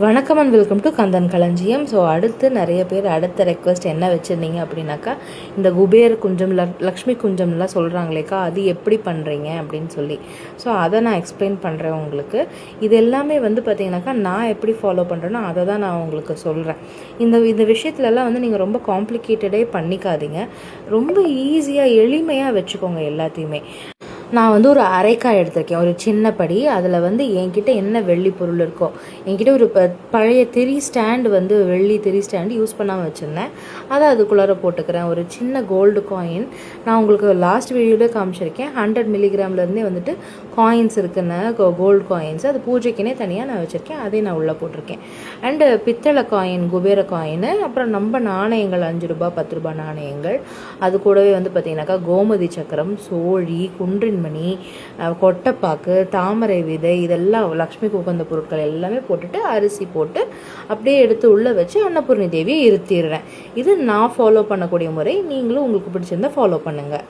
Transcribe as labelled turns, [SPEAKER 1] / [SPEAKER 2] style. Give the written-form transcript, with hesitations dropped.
[SPEAKER 1] வணக்கம் and welcome to Kandan களஞ்சியம். So அடுத்து நிறைய பேர் அடுத்த ரெக்வஸ்ட் என்ன வச்சுருந்தீங்க அப்படின்னாக்கா, இந்த குபேர் குஞ்சம் லக்ஷ்மி குஞ்சம்லாம் சொல்கிறாங்களேக்கா, அது எப்படி பண்ணுறீங்க அப்படின்னு சொல்லி. ஸோ அதை நான் எக்ஸ்பிளைன் பண்ணுறேன் உங்களுக்கு. இது எல்லாமே பார்த்திங்கனாக்கா நான் எப்படி ஃபாலோ பண்ணுறேனோ அதை தான் நான் உங்களுக்கு சொல்கிறேன். இந்த விஷயத்துலலாம் நீங்கள் ரொம்ப காம்ப்ளிகேட்டடே பண்ணிக்காதீங்க. ரொம்ப ஈஸியாக எளிமையாக வச்சுக்கோங்க எல்லாத்தையுமே. நான் ஒரு அரைக்காய் எடுத்திருக்கேன், ஒரு சின்ன படி. அதில் என்கிட்ட என்ன வெள்ளி பொருள் இருக்கோ, என்கிட்ட ஒரு பழைய திரி ஸ்டாண்டு வெள்ளி திரி ஸ்டாண்டு யூஸ் பண்ணாமல் வச்சுருந்தேன், அதை அதுக்குள்ளார போட்டுக்கிறேன். ஒரு சின்ன கோல்டு காயின், நான் உங்களுக்கு லாஸ்ட் வீடியோவில் காமிச்சிருக்கேன். 100 மில்லிகிராம்லேருந்தே காயின்ஸ் இருக்குன்னு, கோல்டு காயின்ஸ், அது பூஜைக்குனே தனியாக நான் வச்சுருக்கேன், அதையும் நான் உள்ளே போட்டிருக்கேன். அண்டு பித்தளை காயின், குபேர காயின், அப்புறம் நம்ம நாணயங்கள் 5 ரூபா 10 ரூபா நாணயங்கள், அது கூடவே பார்த்திங்கனாக்கா கோமதி சக்கரம், சோழி, குன்றின் மணி, கொட்டைப்பாக்கு, தாமரை விதை, இதெல்லாம் லக்ஷ்மிக்கு உகந்த பொருட்கள் எல்லாமே போட்டுட்டு அரிசி போட்டு அப்படியே எடுத்து உள்ளே வச்சு அன்னபூர்ணி தேவியை இருத்திடுறேன். இது நான் ஃபாலோ பண்ணக்கூடிய முறை. நீங்களும் உங்களுக்கு பிடிச்சிருந்தா ஃபாலோ பண்ணுங்கள்.